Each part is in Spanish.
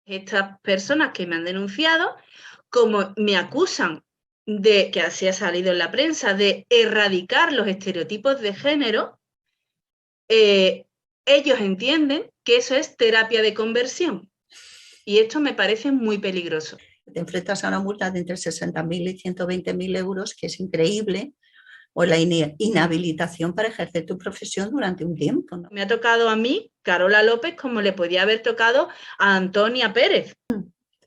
Estas personas que me han denunciado, como me acusan de, que así ha salido en la prensa, de erradicar los estereotipos de género, ellos entienden que eso es terapia de conversión. Y esto me parece muy peligroso. Te enfrentas a una multa de entre 60.000 y 120.000 euros, que es increíble, o la inhabilitación para ejercer tu profesión durante un tiempo, ¿no? Me ha tocado a mí, Carola López, como le podía haber tocado a Antonia Pérez.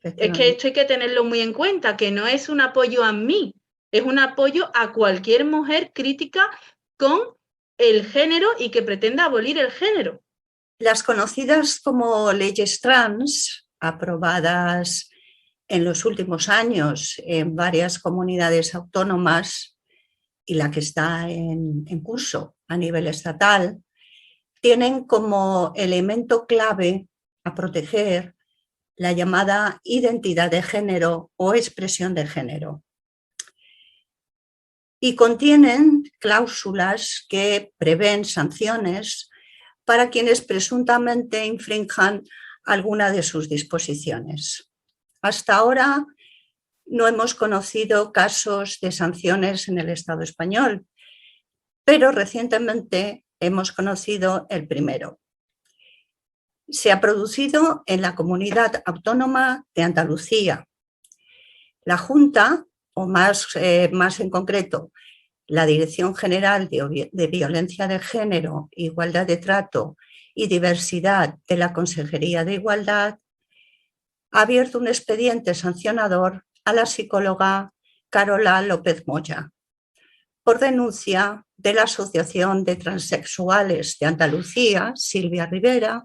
Es que esto hay que tenerlo muy en cuenta, que no es un apoyo a mí, es un apoyo a cualquier mujer crítica con el género y que pretenda abolir el género. Las conocidas como leyes trans, aprobadas en los últimos años en varias comunidades autónomas y la que está en curso a nivel estatal, tienen como elemento clave a proteger la llamada identidad de género o expresión de género. Y contienen cláusulas que prevén sanciones para quienes presuntamente infrinjan alguna de sus disposiciones. Hasta ahora no hemos conocido casos de sanciones en el Estado español, pero recientemente hemos conocido el primero. Se ha producido en la Comunidad Autónoma de Andalucía. La Junta, o más en concreto, la Dirección General de Violencia de Género, Igualdad de Trato y Diversidad de la Consejería de Igualdad, ha abierto un expediente sancionador a la psicóloga Carola López Moya por denuncia de la Asociación de Transexuales de Andalucía, Silvia Rivera,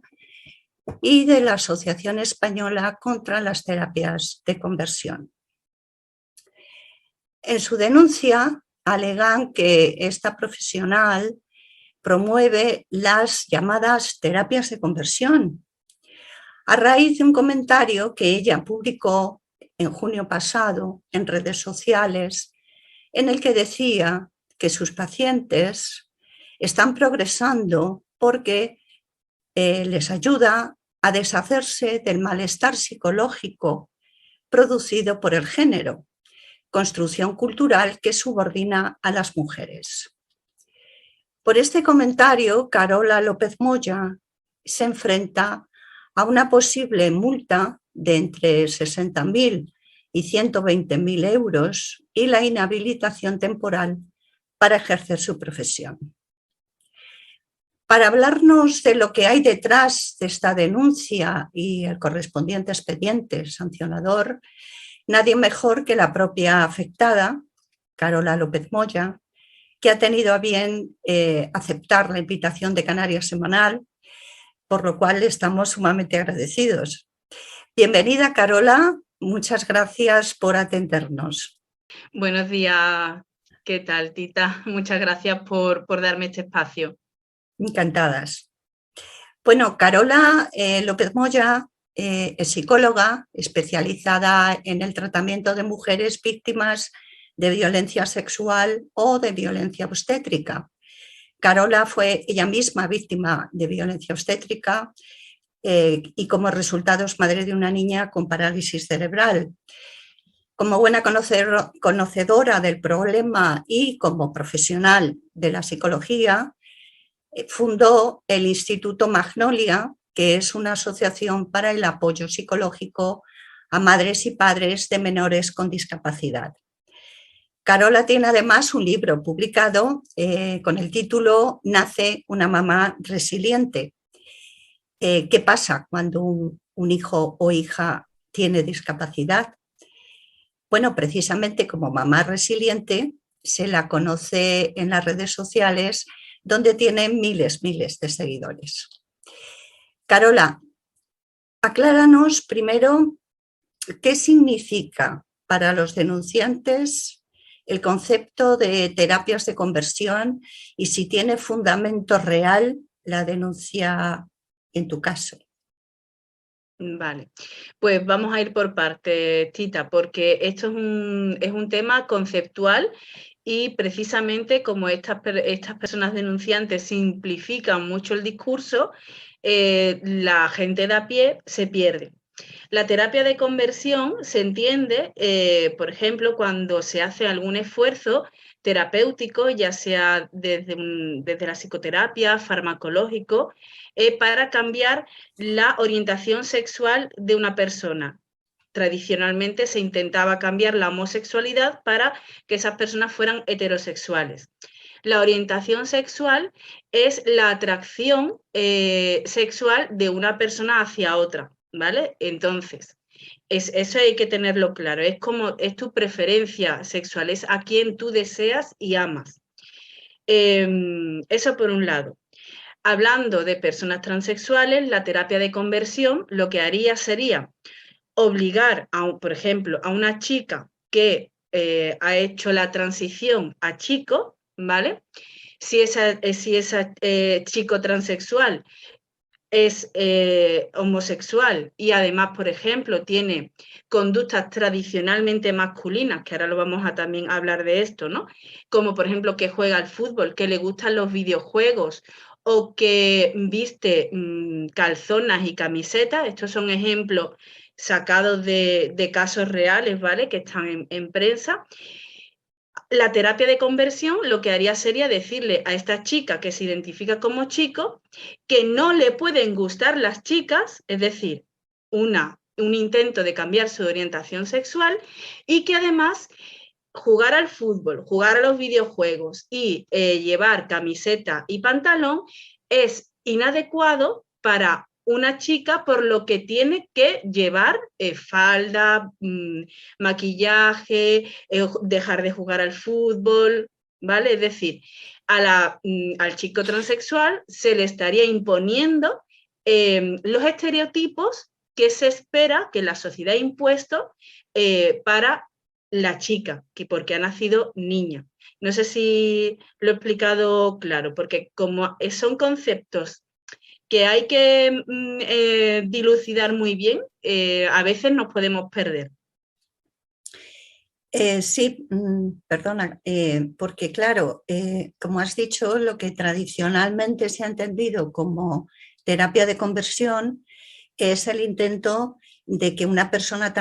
y de la Asociación Española contra las Terapias de Conversión. En su denuncia alegan que esta profesional promueve las llamadas terapias de conversión a raíz de un comentario que ella publicó en junio pasado en redes sociales, en el que decía que sus pacientes están progresando porque les ayuda a deshacerse del malestar psicológico producido por el género, construcción cultural que subordina a las mujeres. Por este comentario, Carola López Moya se enfrenta a una posible multa de entre 60.000 y 120.000 euros y la inhabilitación temporal para ejercer su profesión. Para hablarnos de lo que hay detrás de esta denuncia y el correspondiente expediente sancionador, nadie mejor que la propia afectada, Carola López Moya, que ha tenido a bien aceptar la invitación de Canarias Semanal, por lo cual estamos sumamente agradecidos. Bienvenida, Carola, muchas gracias por atendernos. Buenos días, ¿qué tal, Tita? Muchas gracias por darme este espacio. Encantadas. Bueno, Carola López Moya es psicóloga especializada en el tratamiento de mujeres víctimas de violencia sexual o de violencia obstétrica. Carola fue ella misma víctima de violencia obstétrica y como resultado es madre de una niña con parálisis cerebral. Como buena conocedora del problema y como profesional de la psicología, fundó el Instituto Magnolia, que es una asociación para el apoyo psicológico a madres y padres de menores con discapacidad. Carola tiene además un libro publicado con el título Nace una mamá resiliente. ¿Qué pasa cuando un hijo o hija tiene discapacidad? Bueno, precisamente como mamá resiliente se la conoce en las redes sociales, donde tiene miles de seguidores. Carola, acláranos primero qué significa para los denunciantes el concepto de terapias de conversión y si tiene fundamento real la denuncia en tu caso. Vale, pues vamos a ir por partes, Tita, porque esto es un tema conceptual y precisamente como estas personas denunciantes simplifican mucho el discurso, la gente de a pie se pierde. La terapia de conversión se entiende, por ejemplo, cuando se hace algún esfuerzo terapéutico, ya sea desde la psicoterapia, farmacológico, para cambiar la orientación sexual de una persona. Tradicionalmente se intentaba cambiar la homosexualidad para que esas personas fueran heterosexuales. La orientación sexual es la atracción sexual de una persona hacia otra, ¿vale? Entonces, eso hay que tenerlo claro, es tu preferencia sexual, es a quien tú deseas y amas. Eso por un lado. Hablando de personas transexuales, la terapia de conversión lo que haría sería obligar, por ejemplo, a una chica que ha hecho la transición a chico, ¿vale? Si esa chico transexual es homosexual y además, por ejemplo, tiene conductas tradicionalmente masculinas, que ahora lo vamos a también hablar de esto, ¿no? Como por ejemplo que juega al fútbol, que le gustan los videojuegos o que viste calzonas y camisetas, estos son ejemplos sacados de casos reales, ¿vale? Que están en prensa. La terapia de conversión lo que haría sería decirle a esta chica que se identifica como chico que no le pueden gustar las chicas, es decir, un intento de cambiar su orientación sexual y que además jugar al fútbol, jugar a los videojuegos y llevar camiseta y pantalón es inadecuado para una chica, por lo que tiene que llevar falda, maquillaje, dejar de jugar al fútbol, ¿vale? Es decir, al chico transexual se le estaría imponiendo los estereotipos que se espera, que la sociedad ha impuesto para la chica, que porque ha nacido niña. No sé si lo he explicado claro, porque como son conceptos que hay que dilucidar muy bien, a veces nos podemos perder. Sí, perdona, porque claro, como has dicho, lo que tradicionalmente se ha entendido como terapia de conversión es el intento de que una persona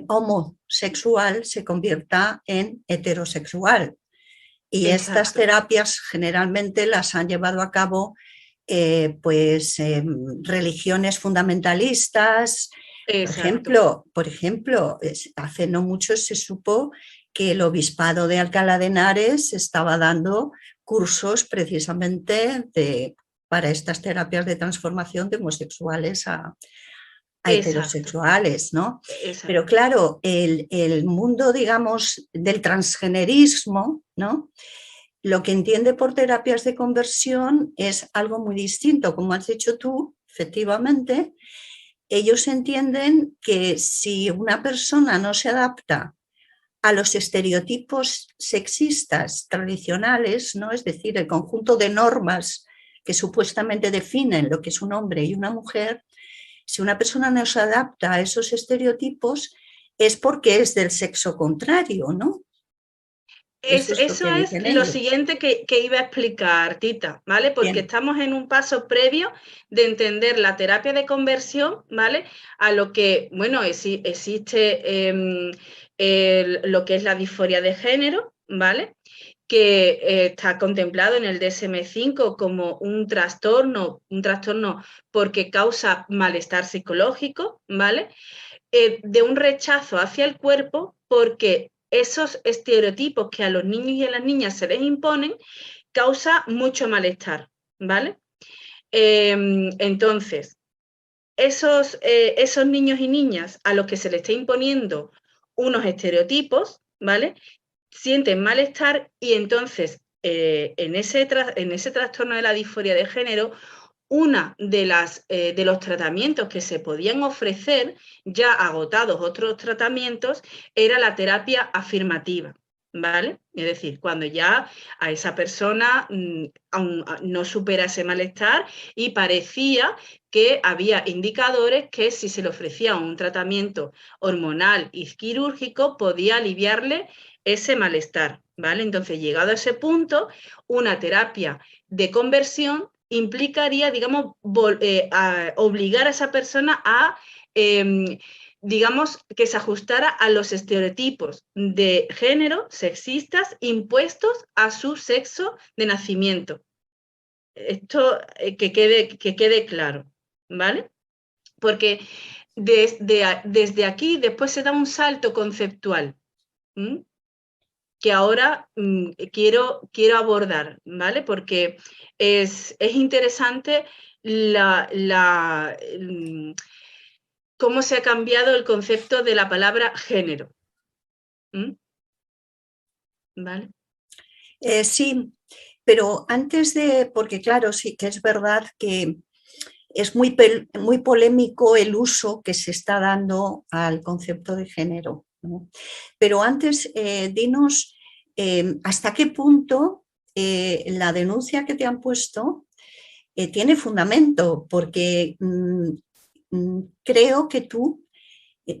homosexual se convierta en heterosexual. Y Exacto. Estas terapias generalmente las han llevado a cabo religiones fundamentalistas. Por ejemplo, hace no mucho se supo que el obispado de Alcalá de Henares estaba dando cursos precisamente para estas terapias de transformación de homosexuales a heterosexuales, ¿no? Exacto. Pero claro, el mundo, digamos, del transgenerismo, ¿no? Lo que entiende por terapias de conversión es algo muy distinto, como has dicho tú, efectivamente. Ellos entienden que si una persona no se adapta a los estereotipos sexistas tradicionales, ¿no? Es decir, el conjunto de normas que supuestamente definen lo que es un hombre y una mujer, si una persona no se adapta a esos estereotipos es porque es del sexo contrario, ¿no? Eso es lo siguiente que iba a explicar, Tita, ¿vale? Porque Bien. Estamos en un paso previo de entender la terapia de conversión, ¿vale? A lo que, bueno, existe lo que es la disforia de género, ¿vale? Que está contemplado en el DSM-5 como un trastorno porque causa malestar psicológico, ¿vale? De un rechazo hacia el cuerpo porque esos estereotipos que a los niños y a las niñas se les imponen causa mucho malestar, ¿vale? Entonces, esos niños y niñas a los que se les está imponiendo unos estereotipos, ¿vale? Sienten malestar y entonces en ese trastorno de la disforia de género, una de los tratamientos que se podían ofrecer, ya agotados otros tratamientos, era la terapia afirmativa, ¿vale? Es decir, cuando ya a esa persona aún no supera ese malestar y parecía que había indicadores que si se le ofrecía un tratamiento hormonal y quirúrgico podía aliviarle ese malestar, ¿vale? Entonces, llegado a ese punto, una terapia de conversión implicaría, digamos, obligar a esa persona a digamos, que se ajustara a los estereotipos de género sexistas impuestos a su sexo de nacimiento. Esto que quede claro, ¿vale? Porque desde aquí después se da un salto conceptual, que ahora quiero abordar, ¿vale? Porque es interesante cómo se ha cambiado el concepto de la palabra género. ¿Vale? Sí, pero antes porque claro, sí que es verdad que es muy polémico el uso que se está dando al concepto de género, ¿no? Pero antes, dinos hasta qué punto la denuncia que te han puesto tiene fundamento, porque creo que tú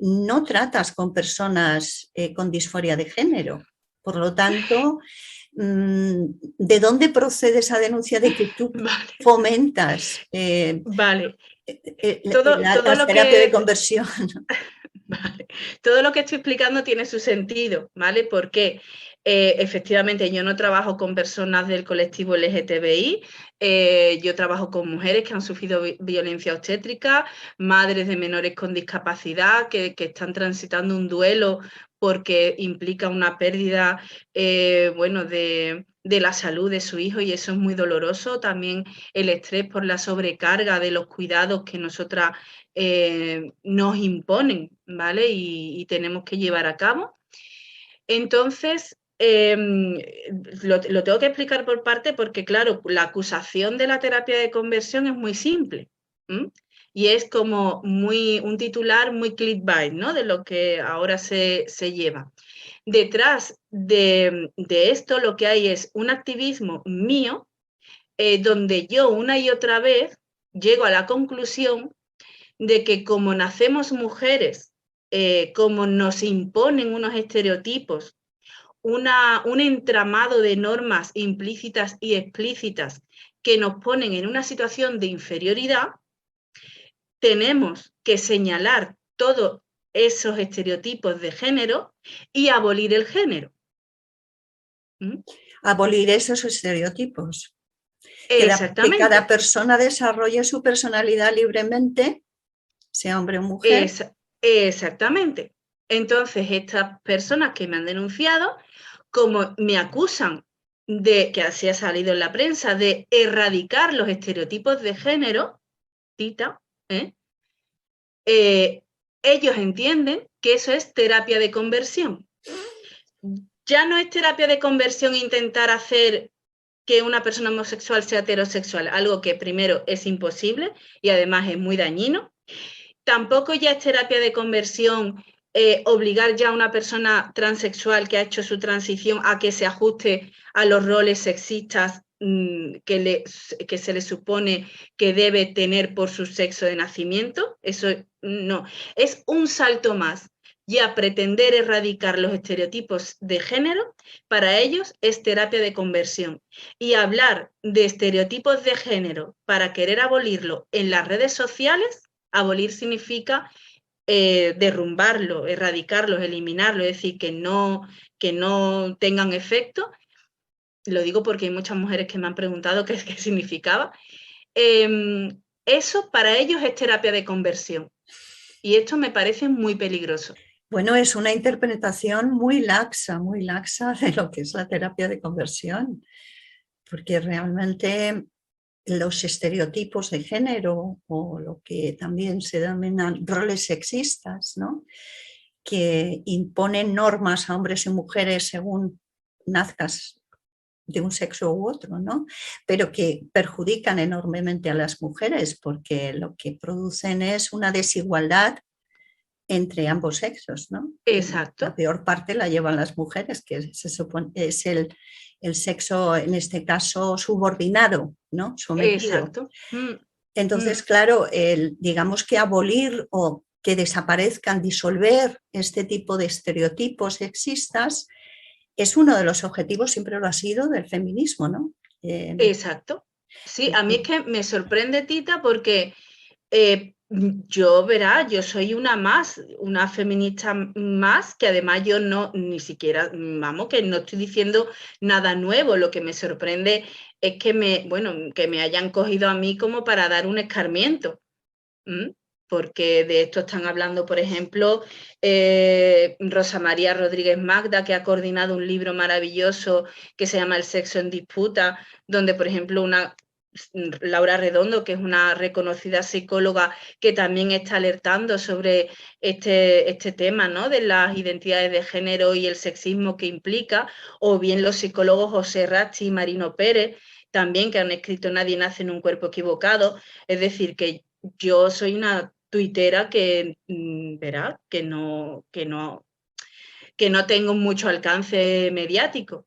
no tratas con personas con disforia de género. Por lo tanto, ¿de dónde procede esa denuncia de que tú fomentas la terapia de conversión? Vale. Todo lo que estoy explicando tiene su sentido, ¿vale? Porque efectivamente yo no trabajo con personas del colectivo LGTBI, yo trabajo con mujeres que han sufrido violencia obstétrica, madres de menores con discapacidad que están transitando un duelo porque implica una pérdida, bueno, de la salud de su hijo, y eso es muy doloroso. También el estrés por la sobrecarga de los cuidados que nosotras nos imponen, ¿vale? Y tenemos que llevar a cabo. Entonces, lo tengo que explicar por parte porque, claro, la acusación de la terapia de conversión es muy simple. Y es como un titular muy clickbait, ¿no? De lo que ahora se lleva. Detrás de esto lo que hay es un activismo mío, donde yo una y otra vez llego a la conclusión de que como nacemos mujeres, como nos imponen unos estereotipos, un entramado de normas implícitas y explícitas que nos ponen en una situación de inferioridad, tenemos que señalar todos esos estereotipos de género y abolir el género. Abolir esos estereotipos. Exactamente. Que cada persona desarrolle su personalidad libremente, sea hombre o mujer. Exactamente. Entonces, estas personas que me han denunciado, como me acusan de, que así ha salido en la prensa, de erradicar los estereotipos de género, ellos entienden que eso es terapia de conversión. Ya no es terapia de conversión intentar hacer que una persona homosexual sea heterosexual, algo que primero es imposible y además es muy dañino. Tampoco ya es terapia de conversión obligar ya a una persona transexual que ha hecho su transición a que se ajuste a los roles sexistas que se le supone que debe tener por su sexo de nacimiento. Eso no, es un salto más. Ya pretender erradicar los estereotipos de género, para ellos es terapia de conversión. Y hablar de estereotipos de género para querer abolirlo en las redes sociales, abolir significa derrumbarlo, erradicarlos, eliminarlo, es decir, que no tengan efecto. Lo digo porque hay muchas mujeres que me han preguntado qué significaba. Eso para ellos es terapia de conversión. Y esto me parece muy peligroso. Bueno, es una interpretación muy laxa de lo que es la terapia de conversión, porque realmente los estereotipos de género o lo que también se denominan roles sexistas, ¿no? Que imponen normas a hombres y mujeres según nazcas de un sexo u otro, ¿no? Pero que perjudican enormemente a las mujeres porque lo que producen es una desigualdad entre ambos sexos, ¿no? Exacto. La peor parte la llevan las mujeres, que se supone es el sexo, en este caso, subordinado, ¿no? Sometido. Exacto. Entonces, claro, digamos que abolir o que desaparezcan, disolver este tipo de estereotipos sexistas es uno de los objetivos, siempre lo ha sido, del feminismo, ¿no? Exacto. Sí, a mí es que me sorprende, Tita, porque Yo soy una feminista más, que además yo no, ni siquiera, vamos, que no estoy diciendo nada nuevo. Lo que me sorprende es que me hayan cogido a mí como para dar un escarmiento. ¿Mm? Porque de esto están hablando, por ejemplo, Rosa María Rodríguez Magda, que ha coordinado un libro maravilloso que se llama El sexo en disputa, donde, por ejemplo, Laura Redondo, que es una reconocida psicóloga que también está alertando sobre este tema, ¿no?, de las identidades de género y el sexismo que implica, o bien los psicólogos José Rasti y Marino Pérez, también, que han escrito Nadie nace en un cuerpo equivocado. Es decir, que yo soy una tuitera que, verá, que no tengo mucho alcance mediático.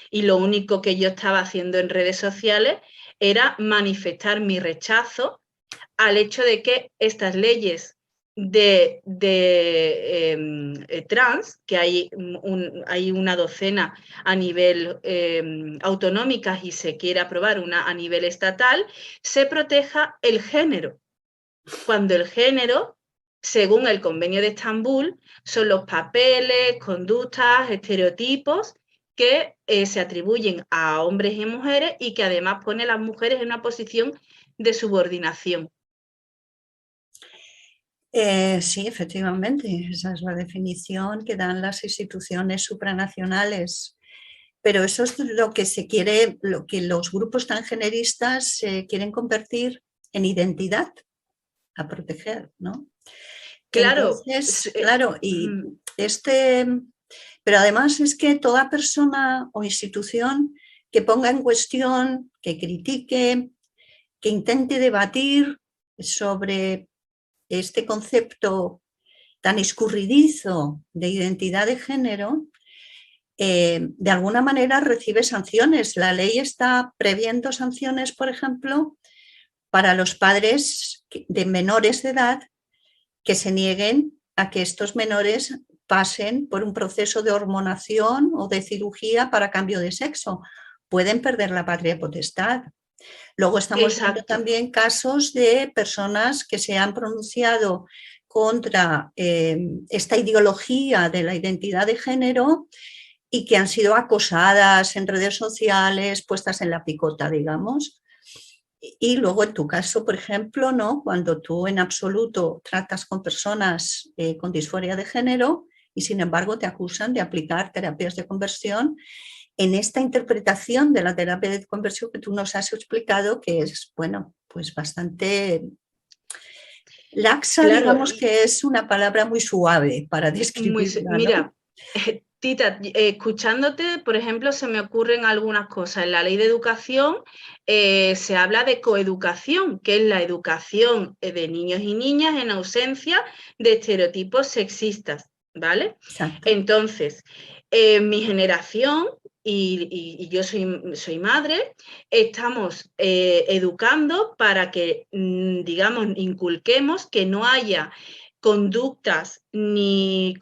Y lo único que yo estaba haciendo en redes sociales era manifestar mi rechazo al hecho de que estas leyes trans, que hay una docena a nivel autonómicas y se quiere aprobar una a nivel estatal, se proteja el género, cuando el género, según el Convenio de Estambul, son los papeles, conductas, estereotipos que se atribuyen a hombres y mujeres y que además pone a las mujeres en una posición de subordinación. Sí, efectivamente, esa es la definición que dan las instituciones supranacionales. Pero eso es lo que se quiere, lo que los grupos transgeneristas quieren convertir en identidad a proteger, ¿no? Claro. Entonces, claro, pero además es que toda persona o institución que ponga en cuestión, que critique, que intente debatir sobre este concepto tan escurridizo de identidad de género, de alguna manera recibe sanciones. La ley está previendo sanciones, por ejemplo, para los padres de menores de edad que se nieguen a que estos menores pasen por un proceso de hormonación o de cirugía para cambio de sexo. Pueden perder la patria potestad. Luego estamos viendo también casos de personas que se han pronunciado contra esta ideología de la identidad de género y que han sido acosadas en redes sociales, puestas en la picota, digamos. Y luego en tu caso, por ejemplo, ¿no?, cuando tú en absoluto tratas con personas con disforia de género y sin embargo te acusan de aplicar terapias de conversión, en esta interpretación de la terapia de conversión que tú nos has explicado, que es, bueno, pues bastante laxa, claro, digamos que es una palabra muy suave para describirla, ¿no? Mira, Tita, escuchándote, por ejemplo, se me ocurren algunas cosas. En la ley de educación se habla de coeducación, que es la educación de niños y niñas en ausencia de estereotipos sexistas, ¿vale? Exacto. Entonces, mi generación, y yo soy madre, estamos educando para que, digamos, inculquemos que no haya conductas ni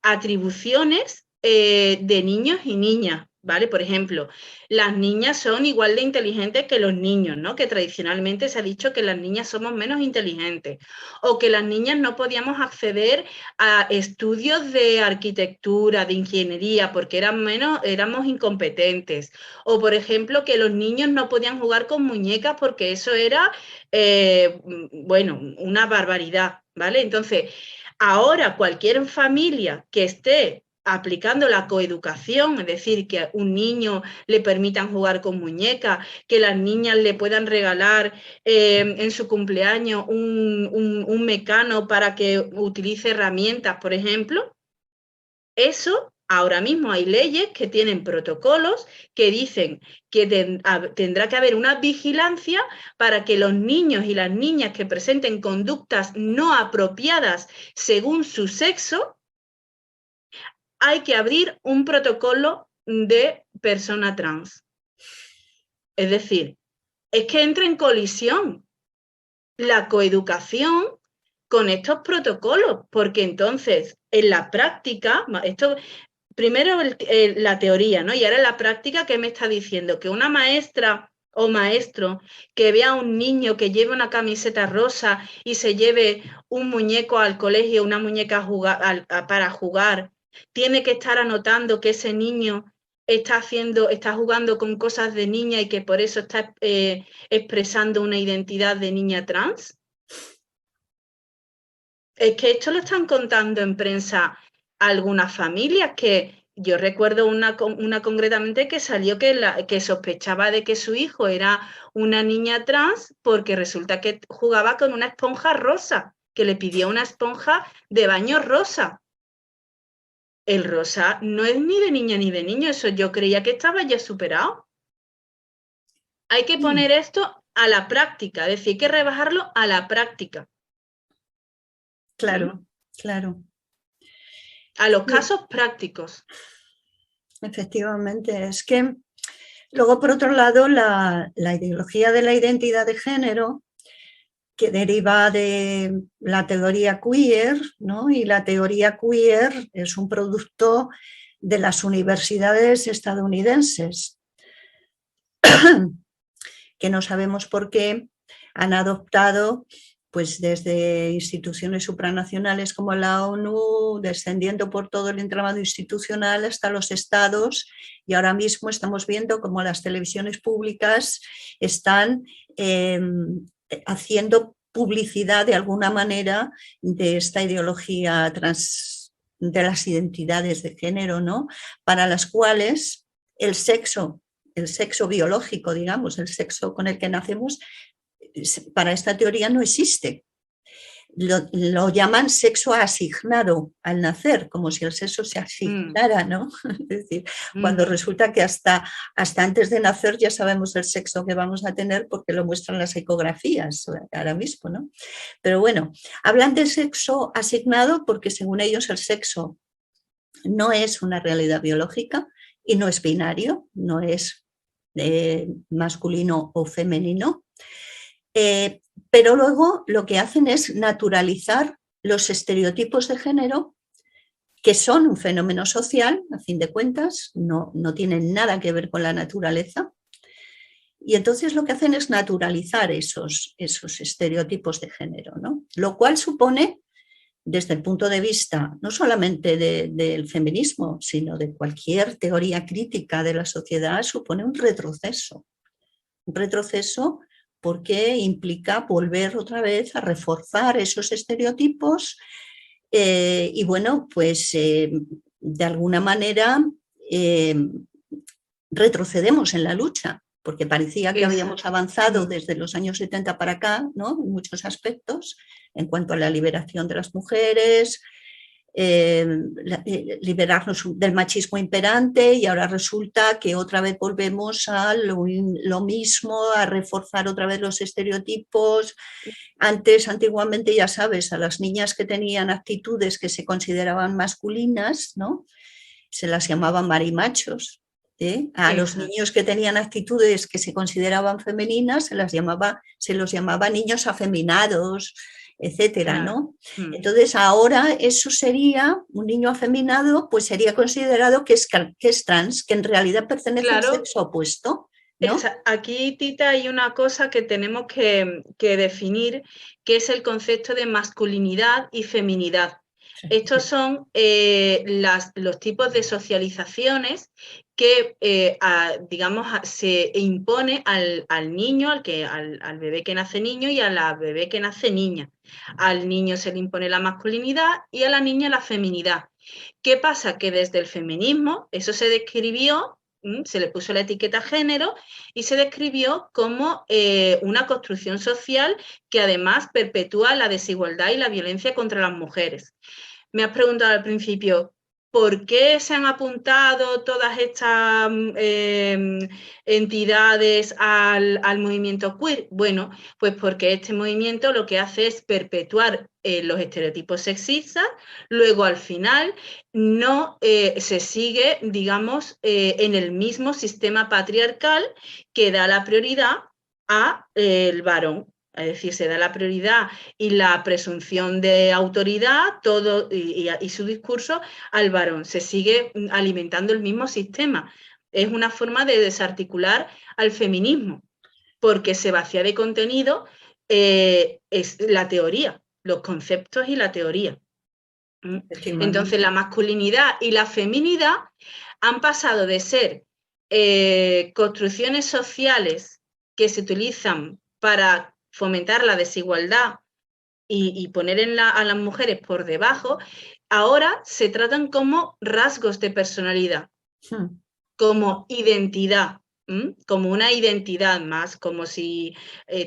atribuciones de niños y niñas, ¿vale? Por ejemplo, las niñas son igual de inteligentes que los niños, ¿no? Que tradicionalmente se ha dicho que las niñas somos menos inteligentes, o que las niñas no podíamos acceder a estudios de arquitectura, de ingeniería, porque éramos incompetentes, o por ejemplo que los niños no podían jugar con muñecas porque eso era, bueno, una barbaridad, ¿vale? Entonces, ahora cualquier familia que esté aplicando la coeducación, es decir, que a un niño le permitan jugar con muñecas, que las niñas le puedan regalar en su cumpleaños un mecano para que utilice herramientas, por ejemplo, eso. Ahora mismo hay leyes que tienen protocolos que dicen que tendrá que haber una vigilancia para que los niños y las niñas que presenten conductas no apropiadas según su sexo, hay que abrir un protocolo de persona trans. Es decir, es que entra en colisión la coeducación con estos protocolos, porque entonces en la práctica, primero la teoría, ¿no? Y ahora en la práctica, ¿qué me está diciendo? Que una maestra o maestro que vea a un niño que lleve una camiseta rosa y se lleve un muñeco al colegio, una muñeca para jugar, tiene que estar anotando que ese niño está jugando con cosas de niña y que por eso está expresando una identidad de niña trans? Es que esto lo están contando en prensa algunas familias, que yo recuerdo una concretamente que salió que sospechaba de que su hijo era una niña trans porque resulta que jugaba con una esponja rosa, que le pidió una esponja de baño rosa. El rosa no es ni de niña ni de niño, eso yo creía que estaba ya superado. Hay que poner esto a la práctica, es decir, hay que rebajarlo a la práctica. Claro, claro. A los casos prácticos. Efectivamente, es que luego, por otro lado, la ideología de la identidad de género, que deriva de la teoría queer, ¿no? Y la teoría queer es un producto de las universidades estadounidenses, que no sabemos por qué han adoptado, pues desde instituciones supranacionales como la ONU, descendiendo por todo el entramado institucional hasta los estados, y ahora mismo estamos viendo cómo las televisiones públicas están haciendo publicidad de alguna manera de esta ideología de las identidades de género, ¿no? Para las cuales el sexo biológico, digamos, el sexo con el que nacemos, para esta teoría no existe. Lo llaman sexo asignado al nacer, como si el sexo se asignara, ¿no? Es decir, cuando resulta que hasta antes de nacer ya sabemos el sexo que vamos a tener porque lo muestran las ecografías ahora mismo, ¿no? Pero bueno, hablan de sexo asignado porque según ellos el sexo no es una realidad biológica y no es binario, no es masculino o femenino. Pero luego lo que hacen es naturalizar los estereotipos de género, que son un fenómeno social, a fin de cuentas, no tienen nada que ver con la naturaleza. Y entonces lo que hacen es naturalizar esos estereotipos de género, ¿no? Lo cual supone, desde el punto de vista no solamente del feminismo, sino de cualquier teoría crítica de la sociedad, supone un retroceso. Un retroceso porque implica volver otra vez a reforzar esos estereotipos y bueno, pues de alguna manera retrocedemos en la lucha, porque parecía que habíamos avanzado desde los años 70 para acá, ¿no? En muchos aspectos, en cuanto a la liberación de las mujeres, liberarnos del machismo imperante, y ahora resulta que otra vez volvemos a lo mismo, a reforzar otra vez los estereotipos. Antiguamente, ya sabes, a las niñas que tenían actitudes que se consideraban masculinas, ¿no? Se las llamaban marimachos. A los niños que tenían actitudes que se consideraban femeninas se los llamaba niños afeminados, etcétera, ¿no? Entonces ahora eso sería, un niño afeminado pues sería considerado que es trans, que en realidad pertenece al sexo opuesto, ¿no? Aquí, Tita, hay una cosa que tenemos que definir, que es el concepto de masculinidad y feminidad. Estos son los tipos de socializaciones que, digamos, se impone al niño, al bebé que nace niño y a la bebé que nace niña. Al niño se le impone la masculinidad y a la niña la feminidad. ¿Qué pasa? Que desde el feminismo eso se describió, se le puso la etiqueta género y se describió como una construcción social que además perpetúa la desigualdad y la violencia contra las mujeres. Me has preguntado al principio, ¿por qué se han apuntado todas estas entidades al movimiento queer? Bueno, pues porque este movimiento lo que hace es perpetuar los estereotipos sexistas, luego al final no se sigue, digamos, en el mismo sistema patriarcal que da la prioridad al varón. Es decir, se da la prioridad y la presunción de autoridad todo y su discurso al varón. Se sigue alimentando el mismo sistema. Es una forma de desarticular al feminismo. porque se vacía de contenido es la teoría, los conceptos y la teoría. Entonces la masculinidad y la feminidad han pasado de ser construcciones sociales que se utilizan para fomentar la desigualdad y poner a las mujeres por debajo, ahora se tratan como rasgos de personalidad, como identidad, como una identidad más, como si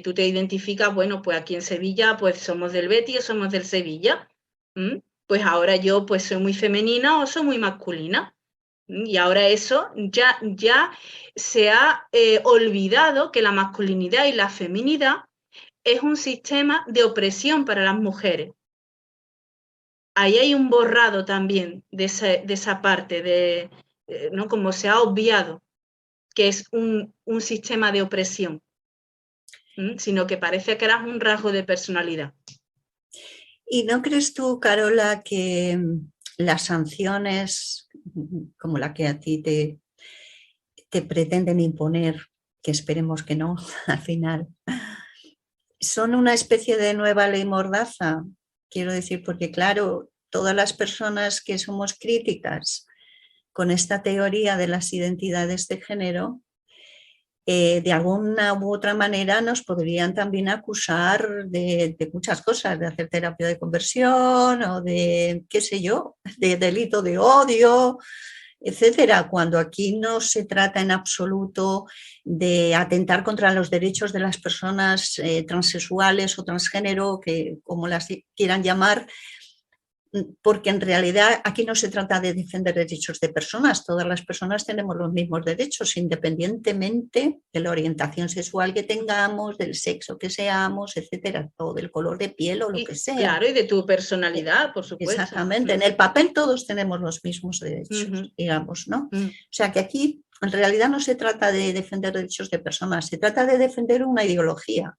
tú te identificas, bueno, pues aquí en Sevilla pues somos del Betis o somos del Sevilla, pues ahora yo pues soy muy femenina o soy muy masculina. Y ahora eso ya se ha olvidado que la masculinidad y la feminidad es un sistema de opresión para las mujeres. Ahí hay un borrado también de esa parte, ¿no? Como se ha obviado que es un sistema de opresión, sino que parece que era un rasgo de personalidad. ¿Y no crees tú, Carola, que las sanciones como la que a ti te pretenden imponer, que esperemos que no, al final, son una especie de nueva ley mordaza? Quiero decir, porque claro, todas las personas que somos críticas con esta teoría de las identidades de género, de alguna u otra manera nos podrían también acusar de muchas cosas, de hacer terapia de conversión o de, qué sé yo, de delito de odio, etcétera, cuando aquí no se trata en absoluto de atentar contra los derechos de las personas transexuales o transgénero, que como las quieran llamar, porque en realidad aquí no se trata de defender derechos de personas, todas las personas tenemos los mismos derechos, independientemente de la orientación sexual que tengamos, del sexo que seamos, etcétera, o del color de piel o lo que sea. Claro, y de tu personalidad, por supuesto. Exactamente, en el papel todos tenemos los mismos derechos, digamos, ¿no? O sea que aquí en realidad no se trata de defender derechos de personas, se trata de defender una ideología.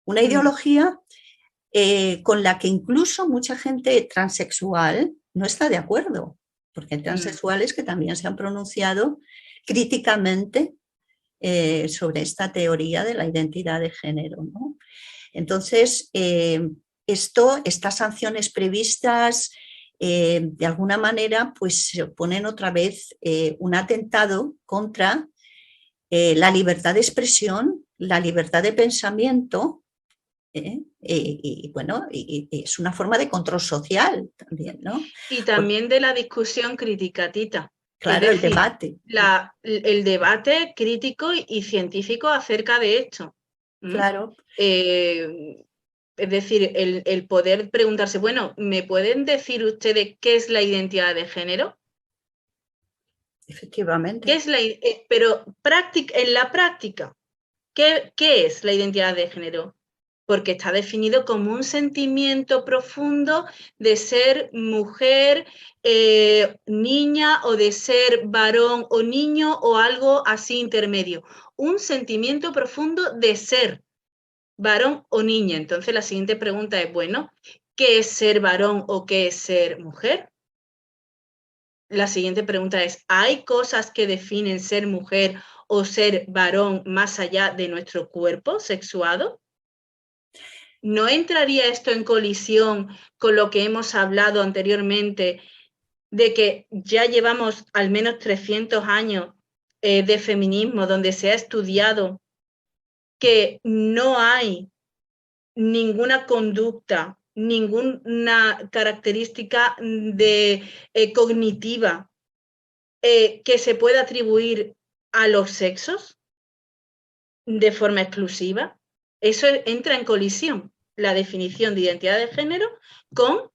Una ideología con la que incluso mucha gente transexual no está de acuerdo, porque hay transexuales que también se han pronunciado críticamente sobre esta teoría de la identidad de género, ¿no? Entonces, estas sanciones previstas, de alguna manera, pues se ponen otra vez un atentado contra la libertad de expresión, la libertad de pensamiento, y bueno, y es una forma de control social también, ¿no? Y también de la discusión crítica, Tita. Claro, es decir, el debate. El debate crítico y científico acerca de esto. Claro. Es decir, el poder preguntarse, bueno, ¿me pueden decir ustedes qué es la identidad de género? Efectivamente. ¿Qué es pero en la práctica, ¿qué es la identidad de género? Porque está definido como un sentimiento profundo de ser mujer, niña, o de ser varón o niño o algo así intermedio. Un sentimiento profundo de ser varón o niña. Entonces la siguiente pregunta es, bueno, ¿qué es ser varón o qué es ser mujer? La siguiente pregunta es, ¿hay cosas que definen ser mujer o ser varón más allá de nuestro cuerpo sexuado? ¿No entraría esto en colisión con lo que hemos hablado anteriormente de que ya llevamos al menos 300 años de feminismo donde se ha estudiado que no hay ninguna conducta, ninguna característica cognitiva que se pueda atribuir a los sexos de forma exclusiva? Eso entra en colisión, la definición de identidad de género, con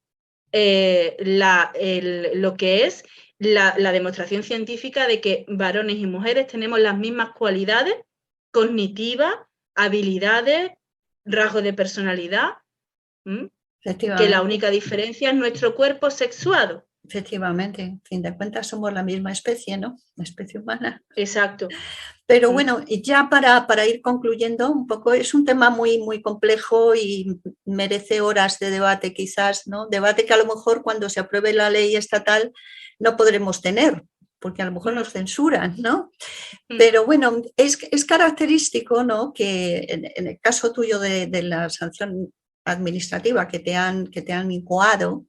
lo que es la demostración científica de que varones y mujeres tenemos las mismas cualidades cognitivas, habilidades, rasgos de personalidad, que la única diferencia es nuestro cuerpo sexuado. Efectivamente, en fin de cuentas somos la misma especie, ¿no? La especie humana. Exacto. Pero bueno, ya para ir concluyendo un poco, es un tema muy, muy complejo y merece horas de debate quizás, ¿no? Debate que a lo mejor cuando se apruebe la ley estatal no podremos tener, porque a lo mejor nos censuran, ¿no? Pero bueno, es característico, ¿no?, que en el caso tuyo de la sanción administrativa que te han incoado,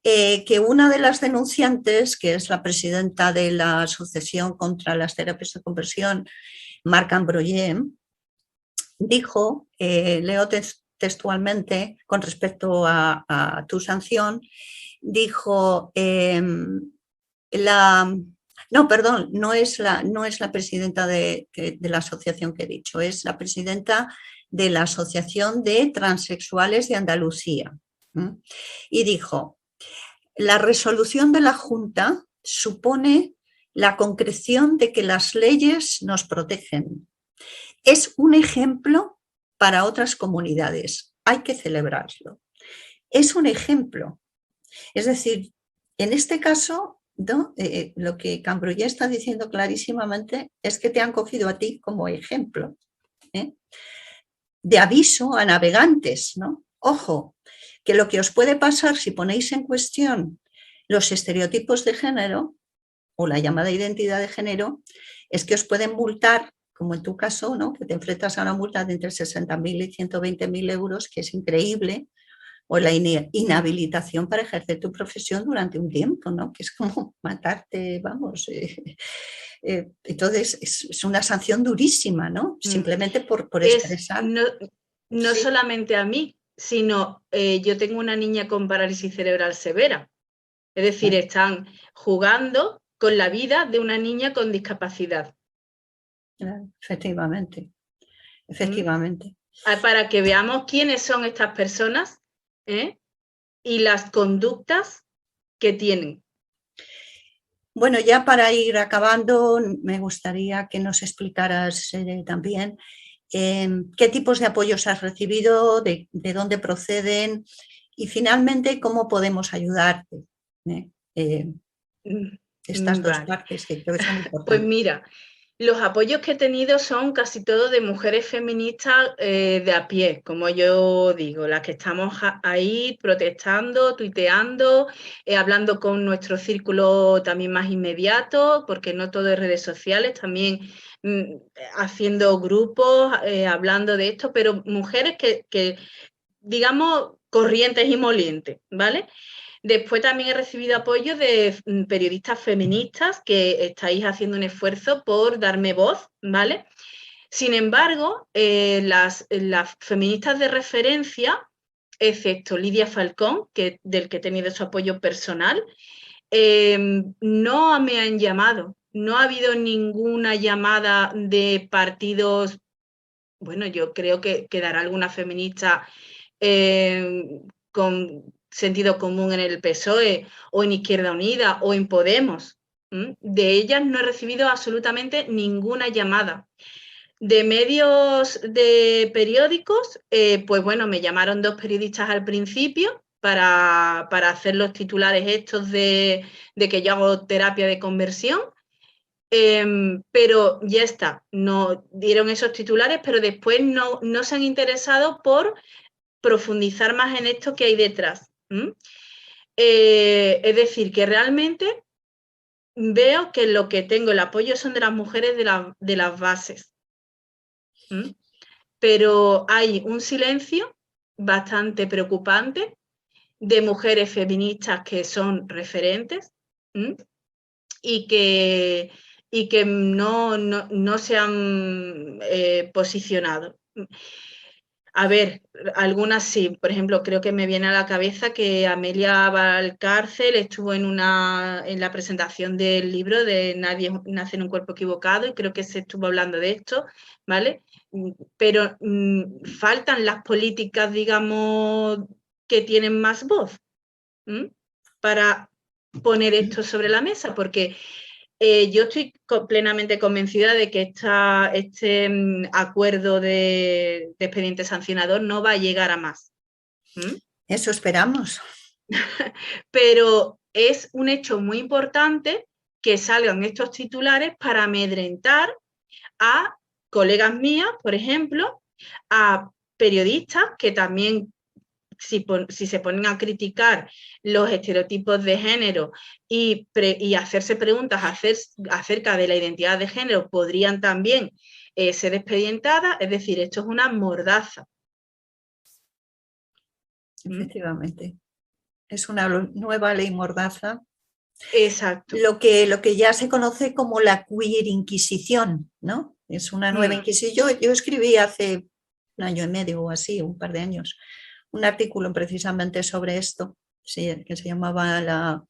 que una de las denunciantes, que es la presidenta de la Asociación contra las Terapias de Conversión, Marc Ambroyer, dijo, leo textualmente con respecto a tu sanción, dijo, no, perdón, no es la presidenta de la asociación que he dicho, es la presidenta de la Asociación de Transexuales de Andalucía. Y dijo, la resolución de la Junta supone la concreción de que las leyes nos protegen. Es un ejemplo para otras comunidades. Hay que celebrarlo. Es un ejemplo. Es decir, en este caso, ¿no?, lo que Cambroyer está diciendo clarísimamente es que te han cogido a ti como ejemplo, de aviso a navegantes, ¿no? Ojo, que lo que os puede pasar si ponéis en cuestión los estereotipos de género o la llamada identidad de género es que os pueden multar, como en tu caso, ¿no?, que te enfrentas a una multa de entre 60.000 y 120.000 euros, que es increíble, o la inhabilitación para ejercer tu profesión durante un tiempo, ¿no?, que es como matarte, vamos. Entonces, es una sanción durísima, ¿no?, simplemente por expresar. No sí. solamente a mí, sino yo tengo una niña con parálisis cerebral severa. Es decir, están jugando con la vida de una niña con discapacidad. Efectivamente, efectivamente. Para que veamos quiénes son estas personas, y las conductas que tienen. Bueno, ya para ir acabando, me gustaría que nos explicaras también qué tipos de apoyos has recibido, de dónde proceden y finalmente cómo podemos ayudarte. Estas dos partes que creo que son importantes. Pues mira, los apoyos que he tenido son casi todos de mujeres feministas de a pie, como yo digo, las que estamos ahí protestando, tuiteando, hablando con nuestro círculo también más inmediato, porque no todo es redes sociales, también haciendo grupos, hablando de esto, pero mujeres que digamos, corrientes y molientes, ¿vale? Después también he recibido apoyo de periodistas feministas que estáis haciendo un esfuerzo por darme voz, ¿vale? Sin embargo, las feministas de referencia, excepto Lidia Falcón, del que he tenido su apoyo personal, no me han llamado. No ha habido ninguna llamada de partidos. Bueno, yo creo que quedará alguna feminista con sentido común en el PSOE o en Izquierda Unida o en Podemos. De ellas no he recibido absolutamente ninguna llamada. De medios de periódicos, pues bueno, me llamaron 2 periodistas al principio para hacer los titulares estos de que yo hago terapia de conversión. Pero ya está, no dieron esos titulares, pero después no se han interesado por profundizar más en esto que hay detrás. Es decir, que realmente veo que lo que tengo, el apoyo son de las mujeres de las bases. Pero hay un silencio bastante preocupante de mujeres feministas que son referentes y que no se han posicionado. A ver, algunas sí. Por ejemplo, creo que me viene a la cabeza que Amelia Valcárcel estuvo en la presentación del libro de Nadie nace en un cuerpo equivocado y creo que se estuvo hablando de esto, ¿vale? Pero faltan las políticas, digamos, que tienen más voz para poner esto sobre la mesa, porque yo estoy plenamente convencida de que este acuerdo de expediente sancionador no va a llegar a más. Eso esperamos. Pero es un hecho muy importante que salgan estos titulares para amedrentar a colegas mías, por ejemplo, a periodistas que también si se ponen a criticar los estereotipos de género y hacerse preguntas acerca de la identidad de género, podrían también ser expedientadas. Es decir, esto es una mordaza. Efectivamente. Es una nueva ley mordaza. Exacto. Lo que ya se conoce como la queer inquisición, ¿no? Es una nueva inquisición. Yo escribí hace 1 año y medio o así, un par de años, un artículo precisamente sobre esto, que se llamaba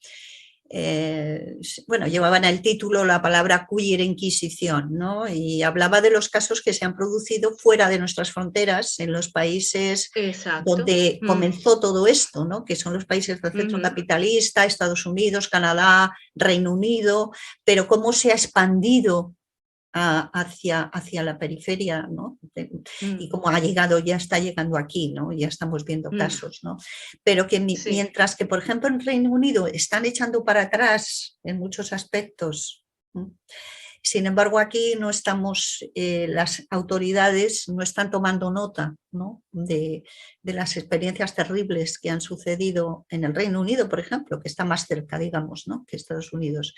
llevaba en el título la palabra queer inquisición, ¿no? Y hablaba de los casos que se han producido fuera de nuestras fronteras, en los países donde comenzó todo esto, ¿no? Que son los países del centro capitalista, Estados Unidos, Canadá, Reino Unido, pero cómo se ha expandido hacia la periferia, ¿no? Y cómo ya está llegando aquí, ¿no? Ya estamos viendo casos, ¿no? Pero que mientras que, por ejemplo, en Reino Unido están echando para atrás en muchos aspectos, ¿no? Sin embargo, aquí no estamos, las autoridades no están tomando nota, ¿no? de las experiencias terribles que han sucedido en el Reino Unido, por ejemplo, que está más cerca, digamos, ¿no? que Estados Unidos.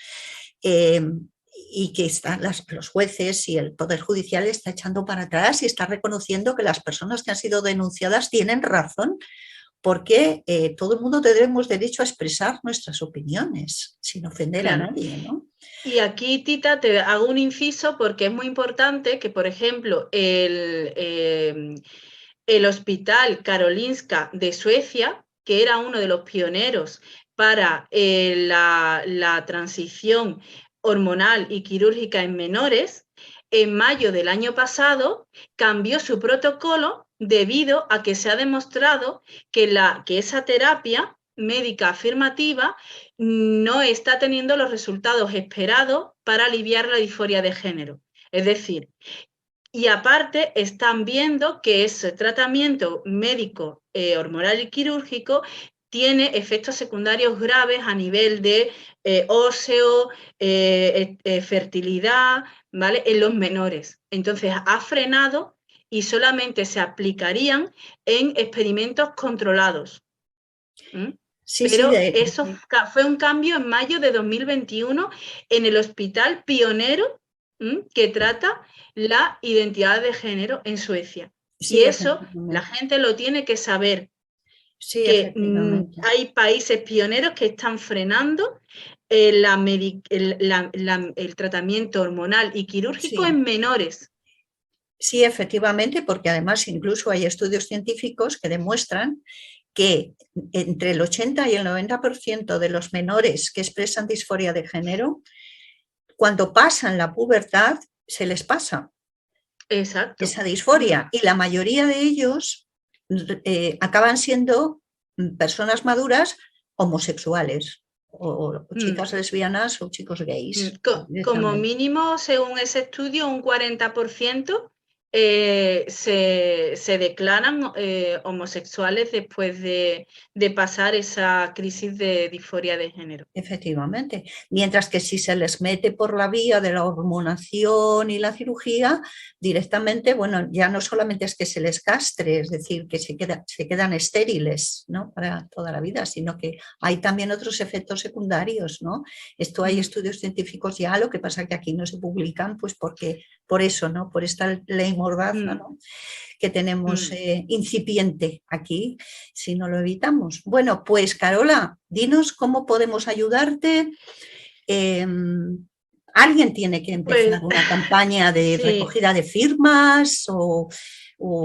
Y que están los jueces y el Poder Judicial está echando para atrás y está reconociendo que las personas que han sido denunciadas tienen razón, porque todo el mundo tenemos derecho a expresar nuestras opiniones sin ofender a nadie, ¿no? Y aquí, Tita, te hago un inciso porque es muy importante que, por ejemplo, el Hospital Karolinska de Suecia, que era uno de los pioneros para la transición hormonal y quirúrgica en menores, en mayo del año pasado cambió su protocolo debido a que se ha demostrado que esa terapia médica afirmativa no está teniendo los resultados esperados para aliviar la disforia de género. Es decir, y aparte están viendo que ese tratamiento médico hormonal y quirúrgico tiene efectos secundarios graves a nivel de óseo, fertilidad, ¿vale? En los menores. Entonces ha frenado y solamente se aplicarían en experimentos controlados. Pero eso fue un cambio en mayo de 2021 en el hospital pionero que trata la identidad de género en Suecia. Sí, y eso la gente lo tiene que saber. Sí, que hay países pioneros que están frenando el tratamiento hormonal y quirúrgico en menores. Sí, efectivamente, porque además incluso hay estudios científicos que demuestran que entre el 80 y el 90% de los menores que expresan disforia de género, cuando pasan la pubertad, se les pasa. Exacto. Esa disforia. Y la mayoría de ellos acaban siendo personas maduras homosexuales, o chicas lesbianas o chicos gays. Como mínimo, según ese estudio, un 40% se declaran homosexuales después de pasar esa crisis de disforia de género. Efectivamente. Mientras que si se les mete por la vía de la hormonación y la cirugía, directamente, bueno, ya no solamente es que se les castre, es decir, que se quedan estériles, ¿no? Para toda la vida, sino que hay también otros efectos secundarios, ¿no? Esto hay estudios científicos ya, lo que pasa que aquí no se publican, pues porque por eso, ¿no? Por esta ley mordaza, ¿no? Que tenemos incipiente aquí, si no lo evitamos. Bueno, pues Carola, dinos cómo podemos ayudarte. Alguien tiene que empezar una campaña de recogida de firmas o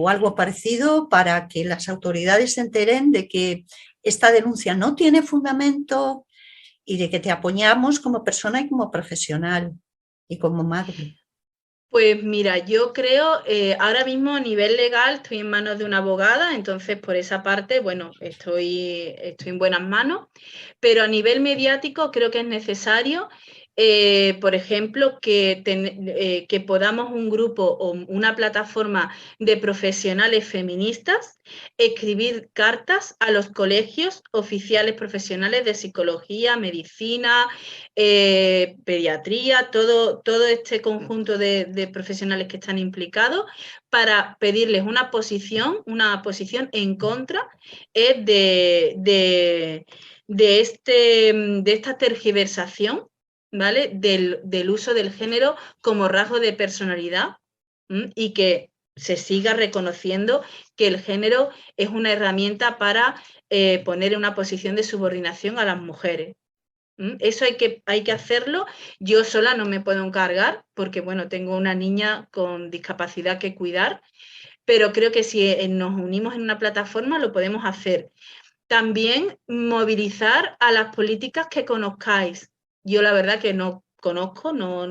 algo parecido para que las autoridades se enteren de que esta denuncia no tiene fundamento y de que te apoyamos como persona y como profesional y como madre. Pues mira, yo creo, ahora mismo a nivel legal estoy en manos de una abogada, entonces por esa parte, bueno, estoy en buenas manos, pero a nivel mediático creo que es necesario por ejemplo, que podamos un grupo o una plataforma de profesionales feministas escribir cartas a los colegios oficiales profesionales de psicología, medicina, pediatría, todo este conjunto de profesionales que están implicados, para pedirles una posición en contra de esta tergiversación, ¿vale? Del uso del género como rasgo de personalidad, y que se siga reconociendo que el género es una herramienta para poner en una posición de subordinación a las mujeres. Eso hay que hacerlo. Yo sola no me puedo encargar porque, bueno, tengo una niña con discapacidad que cuidar, pero creo que si nos unimos en una plataforma lo podemos hacer. También movilizar a las políticas que conozcáis. Yo la verdad que no conozco, no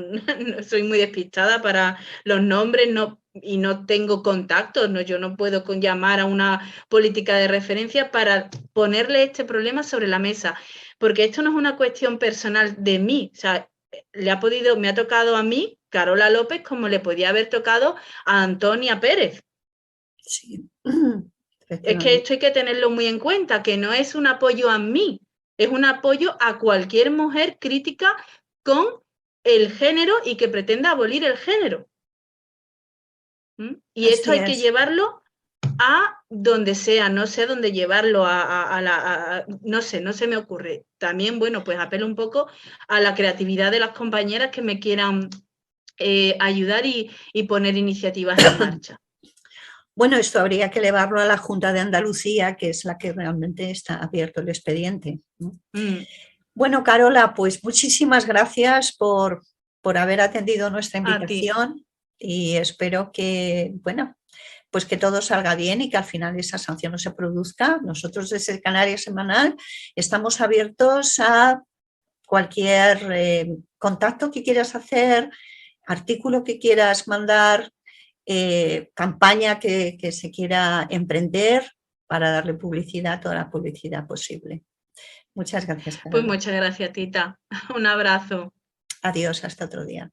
soy muy despistada para los nombres, y no tengo contactos, yo no puedo llamar a una política de referencia para ponerle este problema sobre la mesa, porque esto no es una cuestión personal de mí, o sea, me ha tocado a mí, Carola López, como le podía haber tocado a Antonia Pérez. Sí. Es que esto hay que tenerlo muy en cuenta, que no es un apoyo a mí, es un apoyo a cualquier mujer crítica con el género y que pretenda abolir el género. Y Así esto hay que llevarlo a donde sea, no sé dónde llevarlo, no sé, no se me ocurre. También, bueno, pues apelo un poco a la creatividad de las compañeras que me quieran ayudar y poner iniciativas en marcha. Bueno, esto habría que elevarlo a la Junta de Andalucía, que es la que realmente está abierto el expediente, ¿no? Bueno, Carola, pues muchísimas gracias por haber atendido nuestra invitación y espero que, bueno, pues que todo salga bien y que al final esa sanción no se produzca. Nosotros desde Canarias Semanal estamos abiertos a cualquier contacto que quieras hacer, artículo que quieras mandar, campaña que se quiera emprender para darle publicidad, toda la publicidad posible. Muchas gracias, Carola. Pues muchas gracias, Tita. Un abrazo. Adiós, hasta otro día.